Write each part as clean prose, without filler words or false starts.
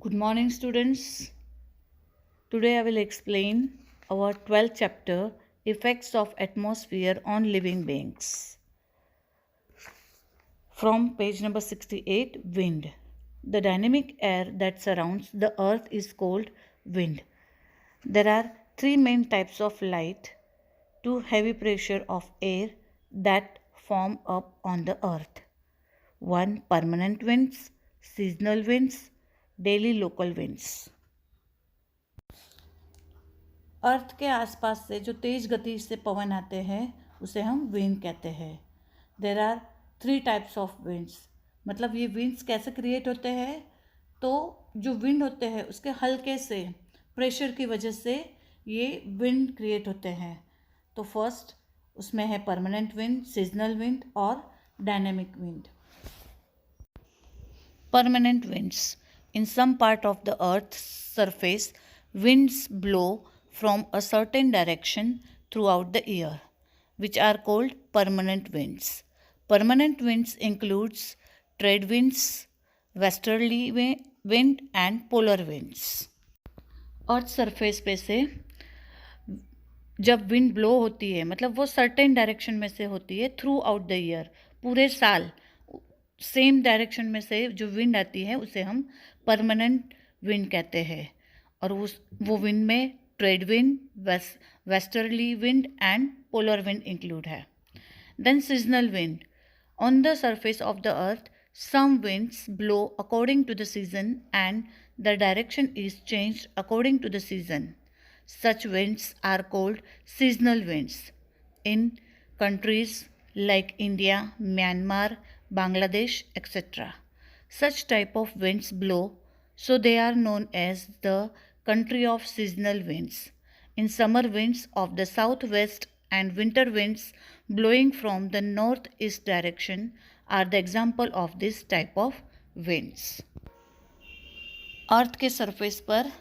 Good morning, students. Today I will explain our 12th chapter, Effects of Atmosphere on Living Beings. From page number 68, Wind. The dynamic air that surrounds the earth is called wind. There are three main types of light, two heavy pressure of air that form up on the earth. One, permanent winds, seasonal winds, daily local winds. अर्थ के आसपास से जो तेज गति से पवन आते हैं उसे हम विंड कहते हैं. There are three types of winds. मतलब ये विंड्स कैसे क्रिएट होते हैं, तो जो विंड होते हैं उसके हल्के से प्रेशर की वजह से ये विंड क्रिएट होते हैं. तो फर्स्ट उसमें है परमानेंट विंड, सीजनल विंड और dynamic wind. Permanent winds. In some part of the earth surface winds blow from a certain direction throughout the year, which are called permanent winds. Permanent winds includes trade winds, westerly wind and polar winds. Earth surface पे से जब wind blow होती है, मतलब वो certain direction में से होती है थ्रू आउट द ईयर, पूरे साल सेम डायरेक्शन में से जो विंड आती है उसे हम परमानेंट विंड कहते हैं. और वो विंड में trade wind, westerly wind and polar wind include है. Then seasonal wind. On the surface of the earth some winds blow according to the season and the direction is changed according to the season. Such winds are called seasonal winds in countries like India, Myanmar, Bangladesh, etc. Such type of winds blow, so they are known as the country of seasonal winds. In summer winds of the southwest and winter winds blowing from the northeast direction are the example of this type of winds. अर्थ के surface पर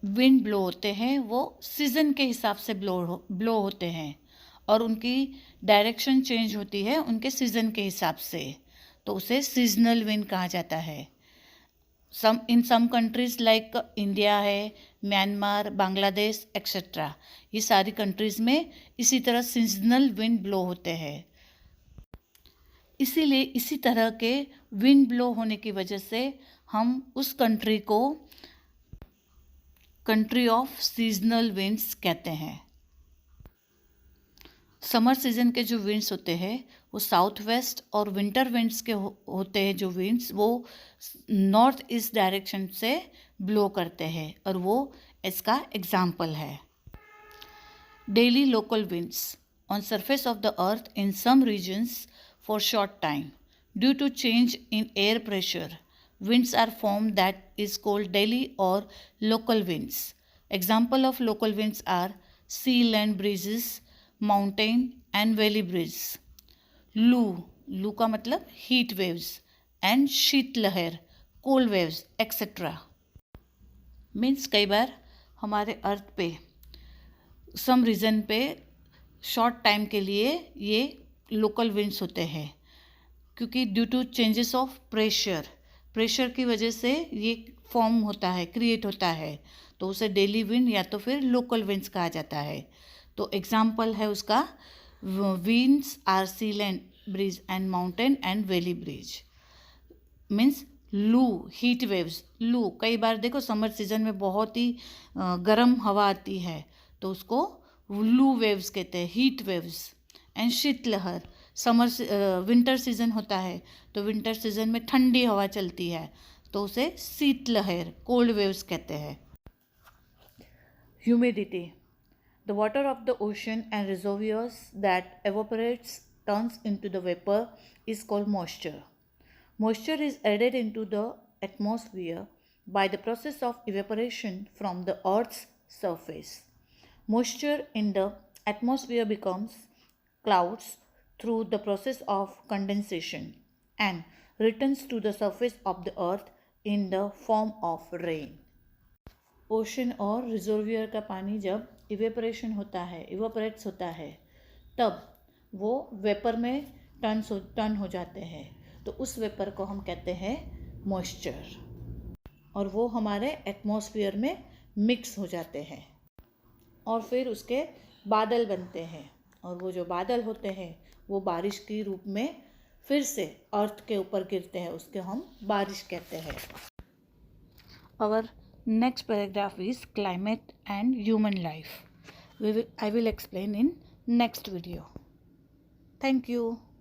wind blow होते हैं, वो season के हिसाब से blow होते हैं और उनकी डायरेक्शन चेंज होती है उनके सीज़न के हिसाब से, तो उसे सीजनल विंड कहा जाता है. इन सम कंट्रीज़ लाइक इंडिया है, म्यांमार, बांग्लादेश एक्सेट्रा, ये सारी कंट्रीज़ में इसी तरह सीजनल विंड ब्लो होते हैं. इसीलिए इसी तरह के विंड ब्लो होने की वजह से हम उस कंट्री को कंट्री ऑफ सीजनल विंड्स कहते हैं. समर सीजन के जो विंड्स होते हैं वो साउथ वेस्ट और विंटर विंड्स के होते हैं. जो विंड्स वो नॉर्थ ईस्ट डायरेक्शन से ब्लो करते हैं और वो इसका एग्जाम्पल है. Daily local winds. On surface of the earth in some regions for short time due to change in air pressure winds are formed that is called daily or local winds. Example of local winds are sea land breezes, mountain and valley breeze. लू का मतलब heat waves and शीत लहर, cold waves etcetera. Means कई बार हमारे earth पे some region पे short time के लिए ये लोकल विंड्स होते हैं, क्योंकि due to changes of pressure की वजह से ये फॉर्म होता है, क्रिएट होता है, तो उसे डेली विंड या तो फिर लोकल विंड्स कहा जाता है. तो एग्जाम्पल है उसका winds are sea land breeze and mountain and valley breeze. Means लू, हीट वेव्स. लू कई बार देखो समर सीजन में बहुत ही गर्म हवा आती है तो उसको लू वेव्स कहते हैं, हीट वेव्स. एंड शीतलहर, विंटर सीजन होता है तो विंटर सीजन में ठंडी हवा चलती है तो उसे शीतलहर, कोल्ड वेव्स कहते हैं. Humidity. The water of the ocean and reservoirs that evaporates turns into the vapour is called moisture. Moisture is added into the atmosphere by the process of evaporation from the Earth's surface. Moisture in the atmosphere becomes clouds through the process of condensation and returns to the surface of the earth in the form of rain. Ocean और reservoir का पानी जब evaporation होता है, evaporates होता है, तब वो वेपर में टर्न हो जाते हैं, तो उस वेपर को हम कहते हैं मॉइस्चर. और वो हमारे एटमॉस्फेयर में मिक्स हो जाते हैं और फिर उसके बादल बनते हैं, और वो जो बादल होते हैं वो बारिश के रूप में फिर से अर्थ के ऊपर गिरते हैं, उसके हम बारिश कहते हैं। Our next paragraph is climate and human life. I will explain in next video. Thank you.